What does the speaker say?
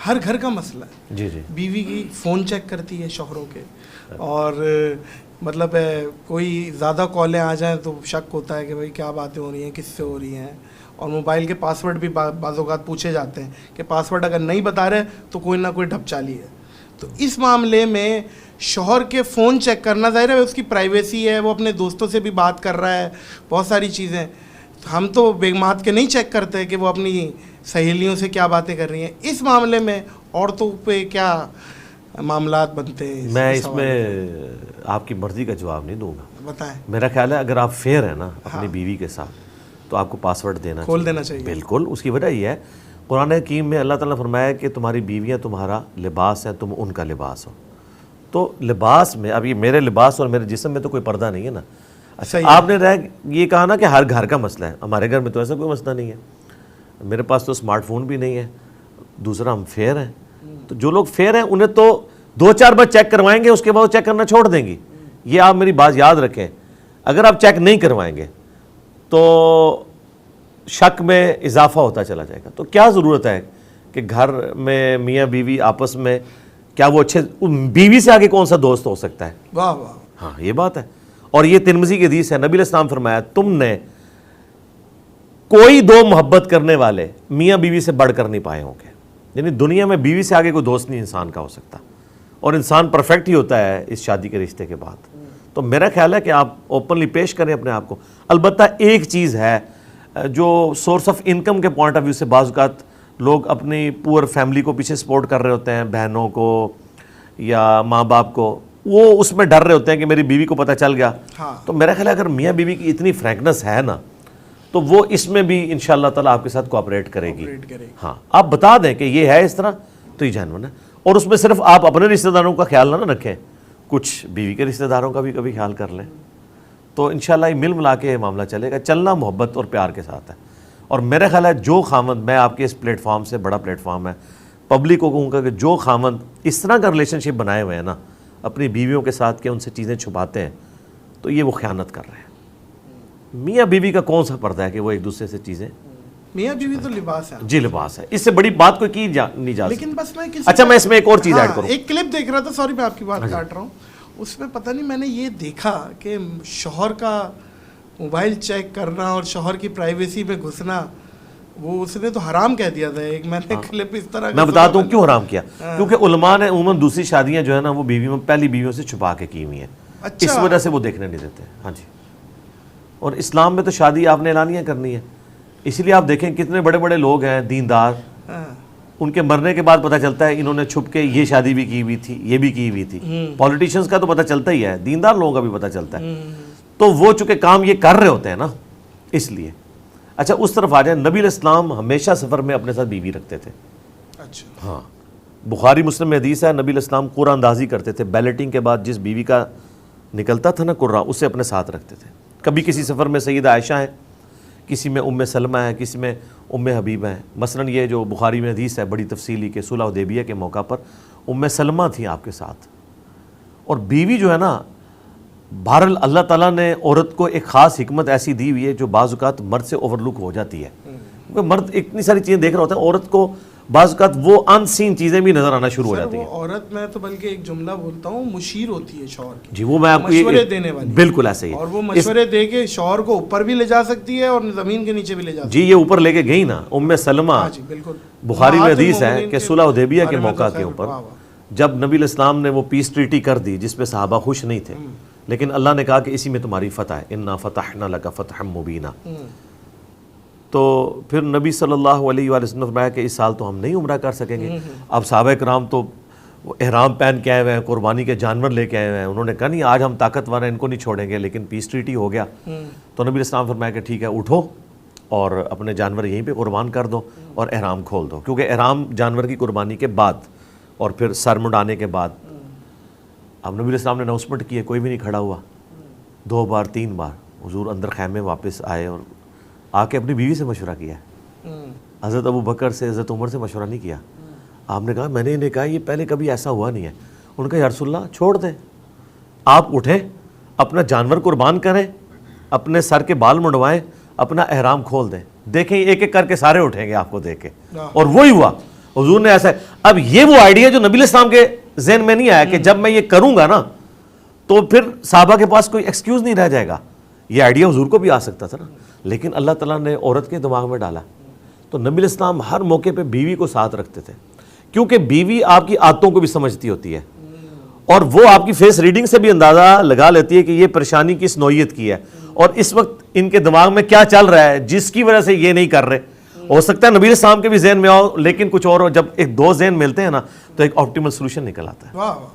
ہر گھر کا مسئلہ ہے. جی جی. بیوی کی فون چیک کرتی ہے شوہروں کے, اور مطلب کوئی زیادہ کالیں آ جائیں تو شک ہوتا ہے کہ بھائی کیا باتیں ہو رہی ہیں, کس سے ہو رہی ہیں, اور موبائل کے پاسورڈ بھی بعض اوقات پوچھے جاتے ہیں کہ پاسورڈ اگر نہیں بتا رہے تو کوئی نہ کوئی ڈھپ چالی ہے. تو اس معاملے میں شوہر کے فون چیک کرنا, ظاہر ہے اس کی پرائیویسی ہے, وہ اپنے دوستوں سے بھی بات کر رہا ہے, بہت ساری چیزیں. ہم تو بیگمات کے نہیں چیک کرتے کہ وہ اپنی سہیلیوں سے کیا باتیں کر رہی ہیں. اس معاملے میں عورتوں پہ کیا معاملات بنتے ہیں؟ میں اس میں آپ کی مرضی کا جواب نہیں دوں گا. بتائیں. میرا خیال ہے اگر آپ فیئر ہیں نا اپنی بیوی کے ساتھ تو آپ کو پاسورڈ کھول دینا چاہیے. بالکل. اس کی وجہ یہ ہے, قرآن حکیم میں اللہ تعالیٰ نے فرمایا کہ تمہاری بیویاں تمہارا لباس ہیں, تم ان کا لباس ہو. تو لباس میں, اب یہ میرے لباس اور میرے جسم میں تو کوئی پردہ نہیں ہے نا. اچھا, آپ نے یہ کہا نا کہ ہر گھر کا مسئلہ ہے. ہمارے گھر میں تو ایسا کوئی مسئلہ نہیں ہے. میرے پاس تو اسمارٹ فون بھی نہیں ہے. دوسرا, ہم فیئر ہیں. تو جو لوگ فیئر ہیں انہیں تو 2-4 بار چیک کروائیں گے, اس کے بعد چیک کرنا چھوڑ دیں گی. یہ آپ میری بات یاد رکھیں. اگر آپ چیک نہیں کروائیں گے تو شک میں اضافہ ہوتا چلا جائے گا. تو کیا ضرورت ہے کہ گھر میں میاں بیوی آپس میں, کیا وہ اچھے, بیوی سے آگے کون سا دوست ہو سکتا ہے؟ واہ واہ. ہاں, یہ بات ہے. اور یہ ترمذی کی حدیث ہے, نبی علیہ السلام فرمایا تم نے کوئی 2 محبت کرنے والے میاں بیوی سے بڑھ کر نہیں پائے ہوں گے. یعنی دنیا میں بیوی سے آگے کوئی دوست نہیں انسان کا ہو سکتا, اور انسان پرفیکٹ ہی ہوتا ہے اس شادی کے رشتے کے بعد. تو میرا خیال ہے کہ آپ اوپنلی پیش کریں اپنے آپ کو. البتہ ایک چیز ہے جو سورس آف انکم کے پوائنٹ آف ویو سے بعض اوقات لوگ اپنی پور فیملی کو پیچھے سپورٹ کر رہے ہوتے ہیں, بہنوں کو یا ماں باپ کو, وہ اس میں ڈر رہے ہوتے ہیں کہ میری بیوی کو پتہ چل گیا. تو میرا خیال ہے اگر میاں بیوی کی اتنی فرینکنس ہے نا تو وہ اس میں بھی انشاءاللہ تعالیٰ آپ کے ساتھ کوآپریٹ کرے گی. ہاں, آپ بتا دیں کہ یہ ہے اس طرح تو یہ جینون ہے. اور اس میں صرف آپ اپنے رشتہ داروں کا خیال نہ رکھیں, کچھ بیوی کے رشتہ داروں کا بھی کبھی خیال کر لیں. تو انشاءاللہ یہ مل ملا کے معاملہ چلے گا. چلنا محبت اور پیار کے ساتھ ہے. اور میرا خیال ہے جو خاوند, میں آپ کے اس پلیٹ فارم سے, بڑا پلیٹ فارم ہے, پبلک کو کہوں گا کہ جو خاوند اس طرح کا ریلیشن شپ بنائے ہوئے ہیں نا اپنی بیویوں کے ساتھ کہ ان سے چیزیں چھپاتے ہیں, تو یہ وہ خیانت کر رہے ہیں. میاں بیوی کا کون سا پردہ ہے کہ وہ ایک دوسرے سے چیزیں, میاں بیوی تو لباس ہے. جی لباس ہے, اس سے بڑی بات کوئی کی نہیں جا سکتی. لیکن بس میں اچھا, میں اس میں ایک اور چیز ایڈ کروں. ایک کلپ دیکھ رہا تھا, سوری میں آپ کی بات کاٹ رہا ہوں, اس میں پتہ نہیں میں نے یہ دیکھا کہ شوہر کا موبائل چیک کرنا اور شوہر کی پرائیویسی میں گھسنا, وہ اس نے تو حرام کہہ دیا تھا. ایک میں نے کلپ اس طرح, میں بتاتا ہوں کیوں حرام کیا. کیونکہ علماء نے عموماً دوسری شادیاں جو ہے نا وہ بیویوں, پہلی بیویوں سے چھپا کے کی ہوئی ہیں. اس وجہ سے وہ دیکھنے نہیں دیتے. ہاں جی. اور اسلام میں تو شادی آپ نے اعلانیہ کرنی ہے. اسی لیے آپ دیکھیں کتنے بڑے بڑے لوگ ہیں دیندار, ان کے مرنے کے بعد پتہ چلتا ہے انہوں نے چھپ کے یہ شادی بھی کی ہوئی تھی, یہ بھی کی ہوئی تھی. پولیٹیشنز کا تو پتہ چلتا ہی ہے, دیندار لوگوں کا بھی پتہ چلتا ہے. تو وہ چونکہ کام یہ کر رہے ہوتے ہیں نا, اس لیے. اچھا, اس طرف آ جائیں. نبی علیہ السلام ہمیشہ سفر میں اپنے ساتھ بیوی رکھتے تھے. اچھا. ہاں, بخاری مسلم میں حدیث ہے, نبی علیہ السلام قرعہ اندازی کرتے تھے. بیلٹنگ کے بعد جس بیوی کا نکلتا تھا نا قرعہ, اسے اپنے ساتھ رکھتے تھے. کبھی کسی سفر میں سیدہ عائشہ ہیں, کسی میں ام سلمہ ہے, کسی میں ام حبیبہ ہیں. مثلا یہ جو بخاری میں حدیث ہے بڑی تفصیلی کہ صلح حدیبیہ کے موقع پر ام سلمہ تھیں آپ کے ساتھ. اور بیوی جو ہے نا, بہرحال اللہ تعالیٰ نے عورت کو ایک خاص حکمت ایسی دی ہوئی ہے جو بعض اوقات مرد سے اوور لک ہو جاتی ہے. کیونکہ مرد اتنی ساری چیزیں دیکھ رہا ہوتا ہے, عورت کو بعض اوقات وہ ان سین چیزیں بھی نظر آنا شروع ہو جاتی ہیں. وہ عورت, میں تو بلکہ ایک جملہ بولتا ہوں, مشیر ہوتی ہے شوہر کی. جی, وہ میں آپ کو مشورے دینے والی. بالکل ایسے ہی. اور وہ مشورے دے کے شوہر کو اوپر بھی لے جا سکتی ہے اور زمین کے نیچے بھی لے جا سکتی ہے. جی, یہ اوپر لے کے گئی نا ام سلمہ. جی بالکل. بخاری میں حدیث ہے کہ صلح حدیبیہ کے موقع کے اوپر جب نبی علیہ السلام نے وہ پیس ٹریٹی کر دی جس پہ صحابہ خوش نہیں تھے, لیکن اللہ نے کہا کہ اسی میں تمہاری فتح ہے, انا فتحنا لک فتحا مبینا. تو پھر نبی صلی اللہ علیہ وآلہ وسلم نے فرمایا کہ اس سال تو ہم نہیں عمرہ کر سکیں گے. اب صحابہ کرام تو احرام پہن کے آئے ہوئے ہیں, قربانی کے جانور لے کے آئے ہوئے ہیں. انہوں نے کہا نہیں, آج ہم طاقتور ہیں, ان کو نہیں چھوڑیں گے, لیکن پیس ٹریٹی ہو گیا. تو نبی علیہ السلام فرمایا کہ ٹھیک ہے, اٹھو اور اپنے جانور یہیں پہ قربان کر دو اور احرام کھول دو. کیونکہ احرام جانور کی قربانی کے بعد اور پھر سر منڈانے کے بعد. اب نبی علیہ السلام نے اناؤنسمنٹ کی ہے, کوئی بھی نہیں کھڑا ہوا. 2 بار 3 بار حضور اندر خیمے واپس آئے اور آ کے اپنی بیوی سے مشورہ کیا. حضرت ابو بکر سے, حضرت عمر سے مشورہ نہیں کیا. آپ نے کہا, میں نے انہیں کہا یہ پہلے کبھی ایسا ہوا نہیں ہے. انہوں نے کہا یا رسول اللہ چھوڑ دیں, آپ اٹھیں, اپنا جانور قربان کریں, اپنے سر کے بال منڈوائیں, اپنا احرام کھول دیں, دیکھیں ایک ایک کر کے سارے اٹھیں گے آپ کو دیکھ کے. اور وہی ہوا. حضور نے ایسا ہے. اب یہ وہ آئیڈیا جو نبی علیہ السلام کے ذہن میں نہیں آیا کہ جب میں یہ کروں گا نا تو پھر صحابہ کے پاس کوئی ایکسکیوز نہیں رہ جائے گا. یہ آئیڈیا حضور کو بھی آ سکتا تھا نا, لیکن اللہ تعالیٰ نے عورت کے دماغ میں ڈالا. تو نبی علیہ السلام ہر موقع پہ بیوی کو ساتھ رکھتے تھے, کیونکہ بیوی آپ کی عادتوں کو بھی سمجھتی ہوتی ہے, اور وہ آپ کی فیس ریڈنگ سے بھی اندازہ لگا لیتی ہے کہ یہ پریشانی کس نوعیت کی ہے, اور اس وقت ان کے دماغ میں کیا چل رہا ہے جس کی وجہ سے یہ نہیں کر رہے. ہو سکتا ہے نبی علیہ السلام کے بھی ذہن میں آؤ, لیکن کچھ اور ہو. جب ایک دو ذہن ملتے ہیں نا تو ایک آپٹیمل سولوشن نکل آتا ہے. واہ واہ.